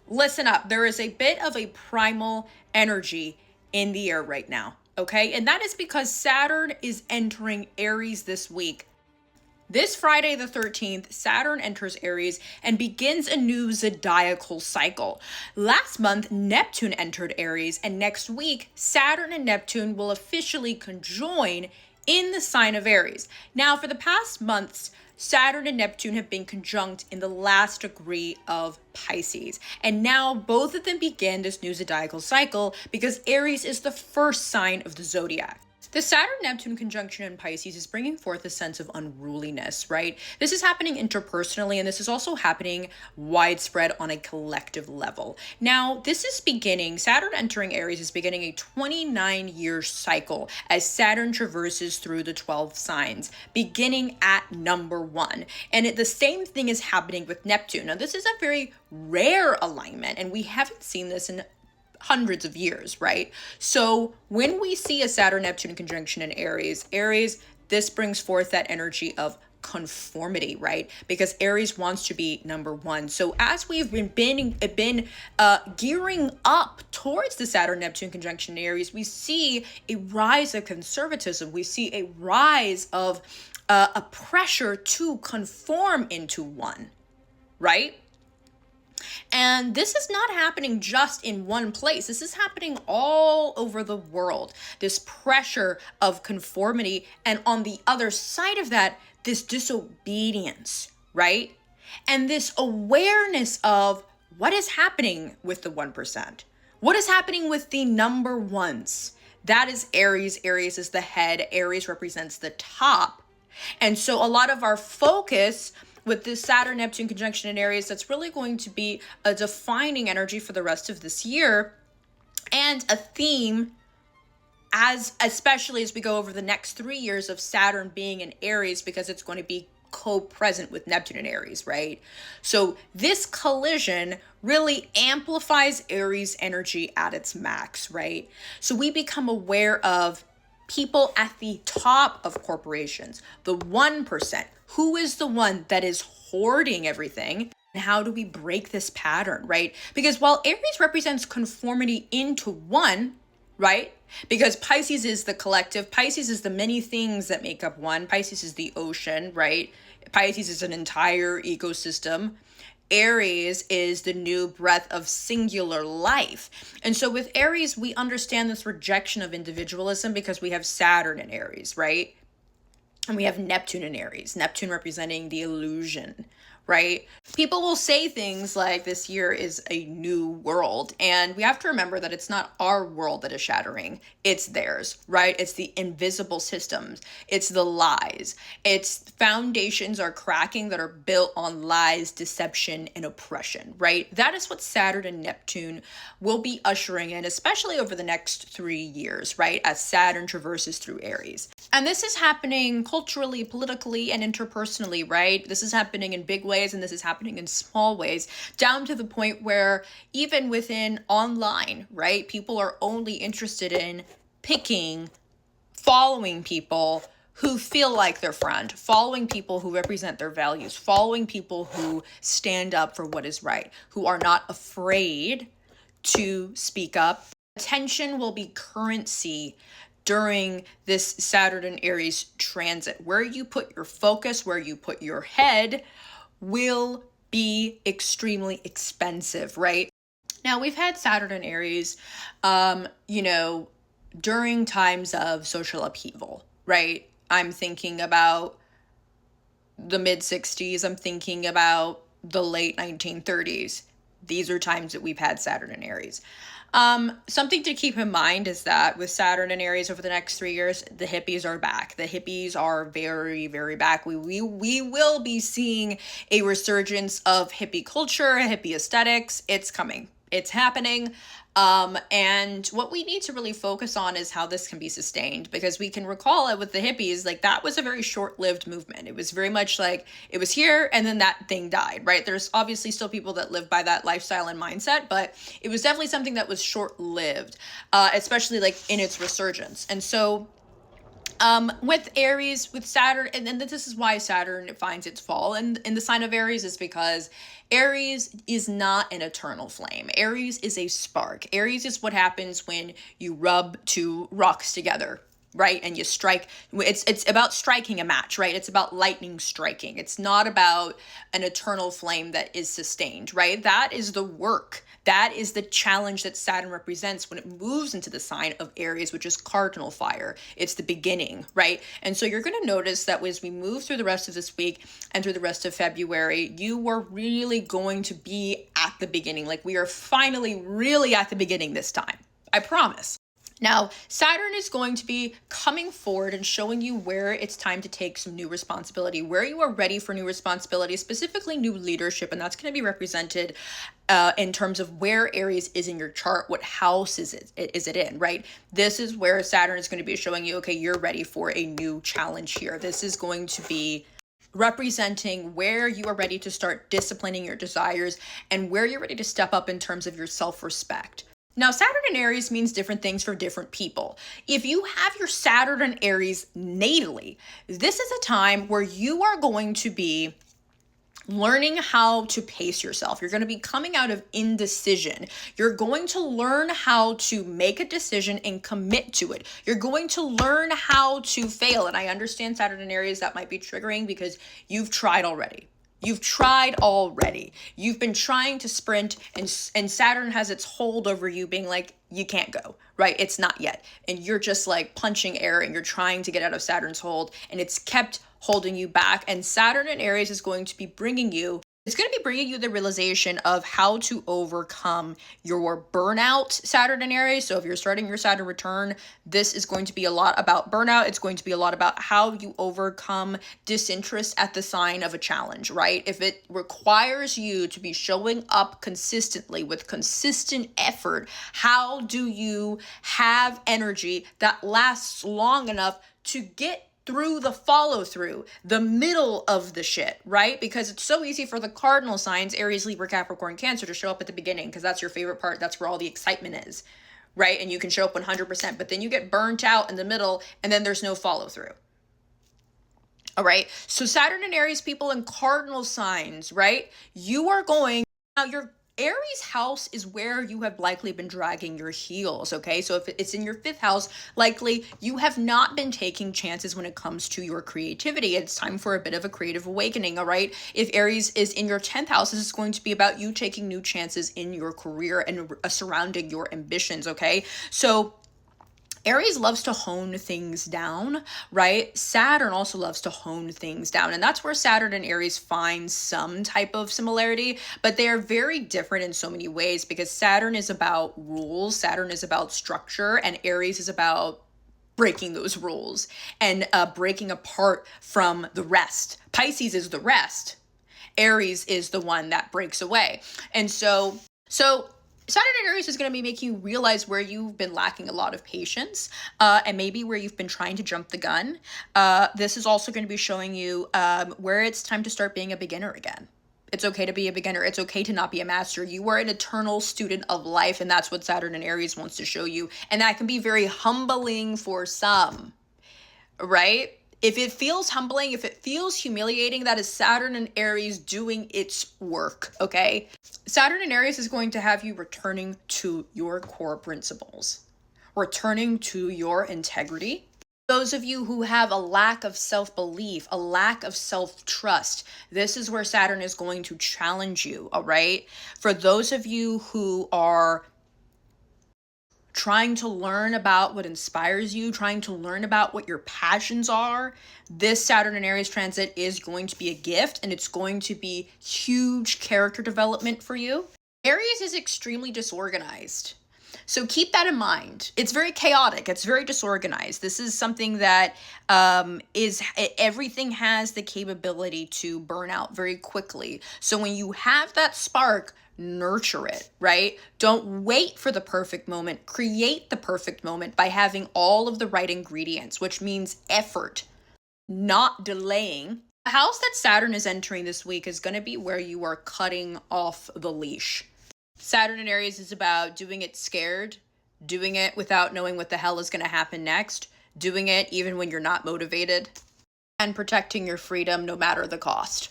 listen up. There is a bit of a primal energy in the air right now, okay? And that is because Saturn is entering Aries this week. This Friday, the 13th, Saturn enters Aries and begins a new zodiacal cycle. Last month, Neptune entered Aries, and next week, Saturn and Neptune will officially conjoin in the sign of Aries. Now, for the past months, Saturn and Neptune have been conjunct in the last degree of Pisces. And now both of them begin this new zodiacal cycle because Aries is the first sign of the zodiac. The Saturn-Neptune conjunction in Pisces is bringing forth a sense of unruliness, right? This is happening interpersonally, and this is also happening widespread on a collective level. Now, this is beginning, Saturn entering Aries is beginning a 29-year cycle as Saturn traverses through the 12 signs, beginning at number 1. And the same thing is happening with Neptune. Now, this is a very rare alignment, and we haven't seen this in hundreds of years, right? So when we see a Saturn-Neptune conjunction in Aries, this brings forth that energy of conformity, right? Because Aries wants to be number 1. So as we've been gearing up towards the Saturn-Neptune conjunction in Aries, we see a rise of conservatism. We see a rise of a pressure to conform into one, right? And this is not happening just in one place. This is happening all over the world. This pressure of conformity, and on the other side of that, this disobedience, right? And this awareness of what is happening with the 1%. What is happening with the number ones? That is Aries. Aries is the head. Aries represents the top. And so a lot of our focus with this Saturn-Neptune conjunction in Aries, that's really going to be a defining energy for the rest of this year, and a theme especially as we go over the next 3 years of Saturn being in Aries, because it's going to be co-present with Neptune in Aries, right? So this collision really amplifies Aries energy at its max, right? So we become aware of people at the top of corporations, the 1%. Who is the one that is hoarding everything? And how do we break this pattern, right? Because while Aries represents conformity into one, right? Because Pisces is the collective, Pisces is the many things that make up one, Pisces is the ocean, right? Pisces is an entire ecosystem. Aries is the new breath of singular life. And so with Aries, we understand this rejection of individualism because we have Saturn in Aries, right? And we have Neptune in Aries, Neptune representing the illusion, right? People will say things like this year is a new world. And we have to remember that it's not our world that is shattering. It's theirs, right? It's the invisible systems. It's the lies. Its foundations are cracking that are built on lies, deception, and oppression, right? That is what Saturn and Neptune will be ushering in, especially over the next 3 years, right? As Saturn traverses through Aries. And this is happening culturally, politically, and interpersonally, right? This is happening in big ways, and this is happening in small ways, down to the point where even within online, right, people are only interested in following people who feel like their friend, following people who represent their values, following people who stand up for what is right, who are not afraid to speak up. Attention will be currency during this Saturn and Aries transit. Where you put your focus, where you put your head will be extremely expensive, right? Now, we've had Saturn and Aries, during times of social upheaval, right? I'm thinking about the mid-60s. I'm thinking about the late 1930s. These are times that we've had Saturn and Aries. Something to keep in mind is that with Saturn and Aries over the next 3 years, the hippies are back. The hippies are very, very back. We will be seeing a resurgence of hippie culture, hippie aesthetics. It's coming. It's happening. And what we need to really focus on is how this can be sustained, because we can recall it with the hippies, like that was a very short-lived movement. It was very much like it was here and then that thing died, right? There's obviously still people that live by that lifestyle and mindset, but it was definitely something that was short-lived, especially like in its resurgence. And so With Aries, with Saturn, and then this is why Saturn finds its fall in the sign of Aries, is because Aries is not an eternal flame. Aries is a spark. Aries is what happens when you rub two rocks together, right? And you strike. It's about striking a match, right? It's about lightning striking. It's not about an eternal flame that is sustained, right? That is the work. That is the challenge that Saturn represents when it moves into the sign of Aries, which is cardinal fire. It's the beginning, right? And so you're going to notice that as we move through the rest of this week and through the rest of February, you are really going to be at the beginning. Like, we are finally really at the beginning this time. I promise. Now, Saturn is going to be coming forward and showing you where it's time to take some new responsibility, where you are ready for new responsibility, specifically new leadership. And that's going to be represented in terms of where Aries is in your chart. What house is it in, right? This is where Saturn is going to be showing you, okay, you're ready for a new challenge here. This is going to be representing where you are ready to start disciplining your desires and where you're ready to step up in terms of your self-respect. Now, Saturn in Aries means different things for different people. If you have your Saturn in Aries natally, this is a time where you are going to be learning how to pace yourself. You're going to be coming out of indecision. You're going to learn how to make a decision and commit to it. You're going to learn how to fail. And I understand Saturn in Aries, that might be triggering because you've tried already. You've tried already. You've been trying to sprint and Saturn has its hold over you being like, you can't go, right? It's not yet. And you're just like punching air and you're trying to get out of Saturn's hold and it's kept holding you back. And Saturn in Aries is going to be bringing you the realization of how to overcome your burnout, Saturn in Aries. So if you're starting your Saturn return, this is going to be a lot about burnout. It's going to be a lot about how you overcome disinterest at the sign of a challenge, right? If it requires you to be showing up consistently with consistent effort, how do you have energy that lasts long enough to get through the follow through, the middle of the shit, right? Because it's so easy for the cardinal signs, Aries, Libra, Capricorn, Cancer, to show up at the beginning because that's your favorite part. That's where all the excitement is, right? And you can show up 100%, but then you get burnt out in the middle and then there's no follow through. All right. So Saturn and Aries people and cardinal signs, right? Your Aries house is where you have likely been dragging your heels, okay? So if it's in your 5th house, likely you have not been taking chances when it comes to your creativity. It's time for a bit of a creative awakening, all right? If Aries is in your 10th house, this is going to be about you taking new chances in your career and surrounding your ambitions, okay? So Aries loves to hone things down, right? Saturn also loves to hone things down. And that's where Saturn and Aries find some type of similarity, but they are very different in so many ways because Saturn is about rules, Saturn is about structure, and Aries is about breaking those rules and breaking apart from the rest. Pisces is the rest. Aries is the one that breaks away. And so Saturn in Aries is going to be making you realize where you've been lacking a lot of patience and maybe where you've been trying to jump the gun. This is also going to be showing you where it's time to start being a beginner again. It's okay to be a beginner. It's okay to not be a master. You are an eternal student of life, and that's what Saturn in Aries wants to show you. And that can be very humbling for some, right? If it feels humbling, if it feels humiliating, that is Saturn and Aries doing its work, okay? Saturn and Aries is going to have you returning to your core principles, returning to your integrity. Those of you who have a lack of self-belief, a lack of self-trust, this is where Saturn is going to challenge you, all right? For those of you who are trying to learn about what inspires you, trying to learn about what your passions are, this Saturn and Aries transit is going to be a gift and it's going to be huge character development for you. Aries is extremely disorganized. So keep that in mind. It's very chaotic. It's very disorganized. This is something that everything has the capability to burn out very quickly. So when you have that spark, nurture it, right? Don't wait for the perfect moment. Create the perfect moment by having all of the right ingredients, which means effort, not delaying. The house that Saturn is entering this week is going to be where you are cutting off the leash. Saturn in Aries is about doing it scared, doing it without knowing what the hell is going to happen next, doing it even when you're not motivated, and protecting your freedom no matter the cost.